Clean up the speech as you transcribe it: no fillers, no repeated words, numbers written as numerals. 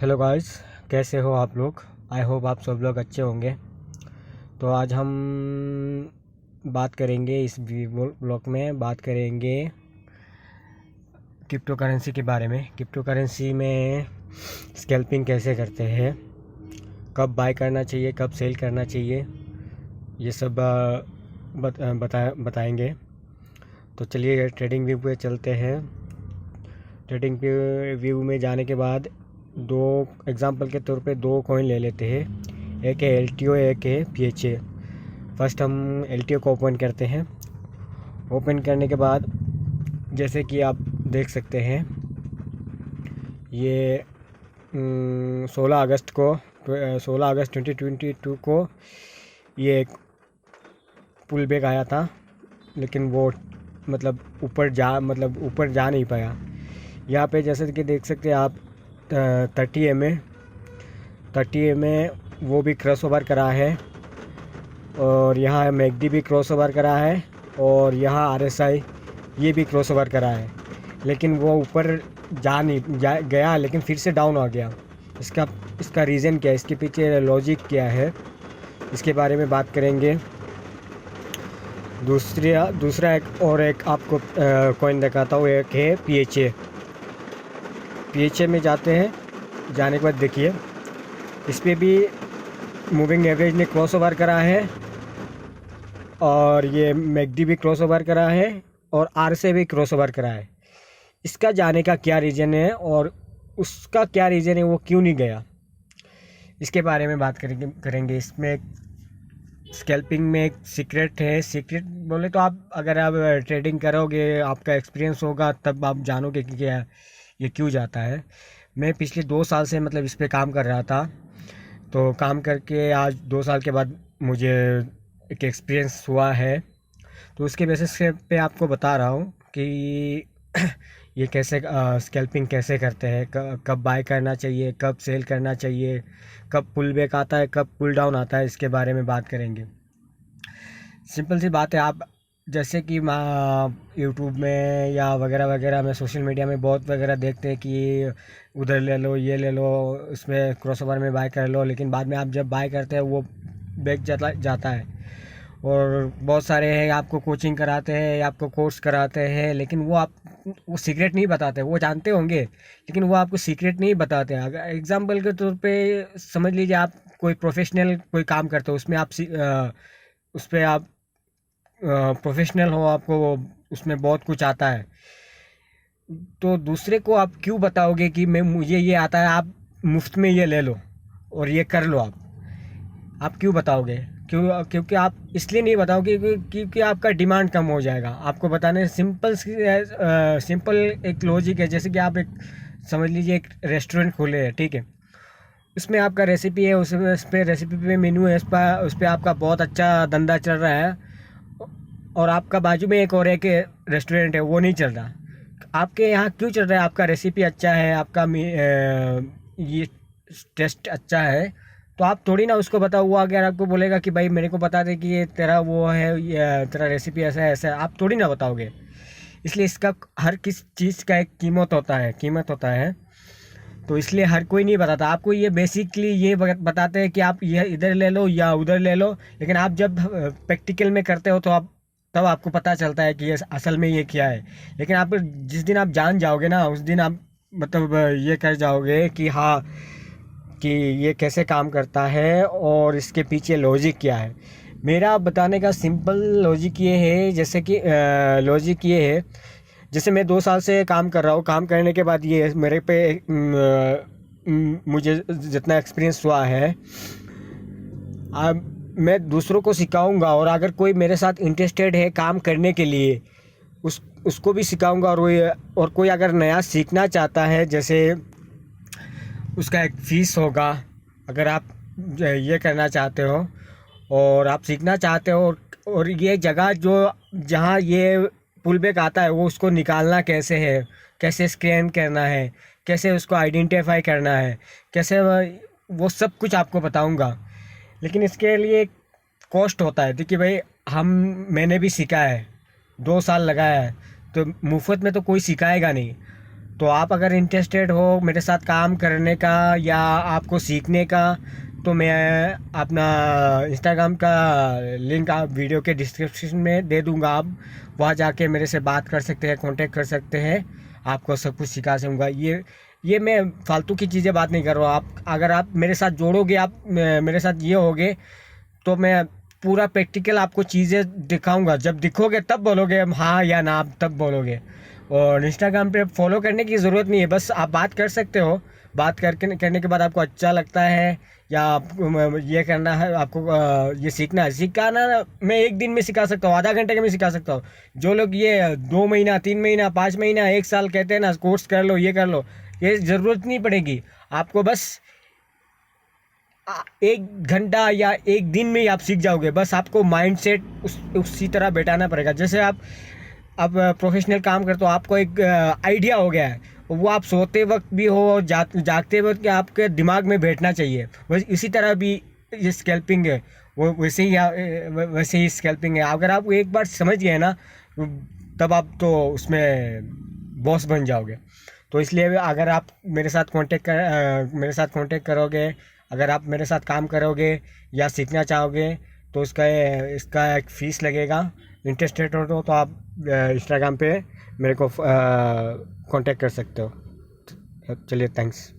Hello guys, कैसे हो आप लोग। आई होप आप सब लोग अच्छे होंगे। तो आज हम बात करेंगे, इस ब्लॉग में बात करेंगे क्रिप्टो करेंसी के बारे में। क्रिप्टो करेंसी में स्कैल्पिंग कैसे करते हैं, कब बाय करना चाहिए, कब सेल करना चाहिए, ये सब बताएंगे। तो चलिए ट्रेडिंग व्यू पे चलते हैं। ट्रेडिंग व्यू में जाने के बाद दो एग्जांपल के तौर पे दो कॉइन ले लेते हैं। एक है LTO, एक है PHA। फर्स्ट हम LTO को ओपन करते हैं। ओपन करने के बाद जैसे कि आप देख सकते हैं, ये 16 अगस्त 2022 को ये एक पुल बैक आया था, लेकिन वो ऊपर जा नहीं पाया। यहाँ पे जैसे कि देख सकते हैं आप 30 में वो भी क्रॉस ओवर करा है, और यहाँ मैकडी भी क्रॉस ओवर करा है, और यहाँ RSI ये भी क्रॉस ओवर करा है, लेकिन वो ऊपर गया, लेकिन फिर से डाउन आ गया। इसका रीज़न क्या है, इसके पीछे लॉजिक क्या है, इसके बारे में बात करेंगे। दूसरा एक आपको कॉइन दिखाता हूँ। एक है PHA में जाते हैं। जाने के बाद देखिए, इस पर भी मूविंग एवरेज ने क्रॉस ओवर करा है, और ये मैकडी भी क्रॉस ओवर करा है, और RSI भी क्रॉस ओवर करा है। इसका जाने का क्या रीज़न है और उसका क्या रीज़न है, वो क्यों नहीं गया, इसके बारे में बात करेंगे। इसमें स्कैल्पिंग में एक सीक्रेट है। सीक्रेट बोले तो अगर आप ट्रेडिंग करोगे, आपका एक्सपीरियंस होगा, तब आप जानोगे कि क्या ये क्यों जाता है। मैं पिछले 2 साल से इस पे काम कर रहा था। तो काम करके आज 2 साल के बाद मुझे एक एक्सपीरियंस हुआ है, तो उसके बेसिस पे आपको बता रहा हूँ कि ये कैसे स्कैल्पिंग कैसे करते हैं, कब बाय करना चाहिए, कब सेल करना चाहिए, कब पुल बैक आता है, कब पुल डाउन आता है, इसके बारे में बात करेंगे। सिंपल सी बात है, आप जैसे कि यूट्यूब में या वगैरह वगैरह में, सोशल मीडिया में बहुत वगैरह देखते हैं कि उधर ले लो, ये ले लो, उसमें क्रॉसओवर में बाय कर लो, लेकिन बाद में आप जब बाय करते हैं वो बैक जाता है। और बहुत सारे हैं, आपको कोचिंग कराते हैं, आपको कोर्स कराते हैं, लेकिन वो सीक्रेट नहीं बताते। वो जानते होंगे, लेकिन वो आपको सीक्रेट नहीं बताते। अगर एग्जांपल के तौर पे समझ लीजिए, आप कोई प्रोफेशनल कोई काम करते हो, उस पर आप प्रोफेशनल हो, आपको उसमें बहुत कुछ आता है, तो दूसरे को आप क्यों बताओगे कि मुझे ये आता है, आप मुफ्त में ये ले लो और ये कर लो। आप क्यों बताओगे? क्योंकि आप इसलिए नहीं बताओगे क्योंकि आपका डिमांड कम हो जाएगा। आपको बताने सिंपल एक लॉजिक है। जैसे कि आप एक समझ लीजिए, एक रेस्टोरेंट खोले हैं, ठीक है, उसमें आपका रेसिपी है, उस पर रेसिपी पे मेनू है, उस पर आपका बहुत अच्छा धंधा चल रहा है, और आपका बाजू में एक रेस्टोरेंट है, वो नहीं चल रहा। आपके यहाँ क्यों चल रहा है? आपका रेसिपी अच्छा है, आपका ये टेस्ट अच्छा है, तो आप थोड़ी ना उसको बताओ। वो अगर आपको बोलेगा कि भाई मेरे को बता दे कि ये तेरा वो है, ये तेरा रेसिपी ऐसा है ऐसा है, आप थोड़ी ना बताओगे। इसलिए इसका हर किस चीज़ का एक कीमत होता है। तो इसलिए हर कोई नहीं बताता आपको। ये बेसिकली ये बताते हैं कि आप ये इधर ले लो या उधर ले लो, लेकिन आप जब प्रैक्टिकल में करते हो तो तब आपको पता चलता है कि ये असल में ये क्या है। लेकिन आप जिस दिन आप जान जाओगे ना, उस दिन आप ये कर जाओगे कि हाँ, कि ये कैसे काम करता है और इसके पीछे लॉजिक क्या है। मेरा बताने का सिंपल लॉजिक ये है, जैसे मैं 2 साल से काम कर रहा हूँ। काम करने के बाद ये मेरे पे मुझे जितना एक्सपीरियंस हुआ है, अब मैं दूसरों को सिखाऊंगा, और अगर कोई मेरे साथ इंटरेस्टेड है काम करने के लिए, उसको भी सिखाऊंगा। और कोई अगर नया सीखना चाहता है, जैसे उसका एक फ़ीस होगा। अगर आप ये करना चाहते हो और आप सीखना चाहते हो, और ये जगह जहाँ ये पुल बैक आता है, वो उसको निकालना कैसे है, कैसे स्कैन करना है, कैसे उसको आइडेंटिफाई करना है, कैसे, वो सब कुछ आपको बताऊंगा। लेकिन इसके लिए कॉस्ट होता है। देखिए भाई, मैंने भी सीखा है, 2 साल लगाया है, तो मुफ्त में तो कोई सिखाएगा नहीं। तो आप अगर इंटरेस्टेड हो मेरे साथ काम करने का या आपको सीखने का, तो मैं अपना इंस्टाग्राम का लिंक आप वीडियो के डिस्क्रिप्शन में दे दूंगा। आप वहाँ जाके मेरे से बात कर सकते हैं, कांटेक्ट कर सकते हैं, आपको सब कुछ सिखा सकूँगा। ये मैं फालतू की चीज़ें बात नहीं कर रहा हूँ। आप अगर आप मेरे साथ जोड़ोगे, आप मेरे साथ ये होगे, तो मैं पूरा प्रैक्टिकल आपको चीज़ें दिखाऊंगा। जब दिखोगे तब बोलोगे हाँ या ना, आप तब बोलोगे। और इंस्टाग्राम पे फॉलो करने की ज़रूरत नहीं है, बस आप बात कर सकते हो। बात करने के बाद आपको अच्छा लगता है या ये करना है, आपको ये सीखना है, सिखाना मैं एक दिन में सिखा सकता हूँ, आधा घंटे में सिखा सकता हूँ। जो लोग ये 2 महीना 3 महीना 5 महीना 1 साल कहते हैं ना, कोर्स कर लो, ये कर लो, ये ज़रूरत नहीं पड़ेगी आपको। बस 1 घंटा या एक दिन में ही आप सीख जाओगे। बस आपको माइंड सेट उसी तरह बैठाना पड़ेगा। जैसे आप अब प्रोफेशनल काम करते हो, आपको एक आइडिया हो गया है, वो आप सोते वक्त भी हो, जागते वक्त आपके दिमाग में बैठना चाहिए। बस इसी तरह भी ये स्कैल्पिंग है, वो वैसे ही स्कैल्पिंग है। अगर आप एक बार समझ गए ना, तब आप तो उसमें बॉस बन जाओगे। तो इसलिए अगर आप मेरे साथ कांटेक्ट करोगे, अगर आप मेरे साथ काम करोगे या सीखना चाहोगे, तो इसका एक फ़ीस लगेगा। इंटरेस्टेड हो तो आप इंस्टाग्राम पे मेरे को कांटेक्ट कर सकते हो। चलिए, थैंक्स।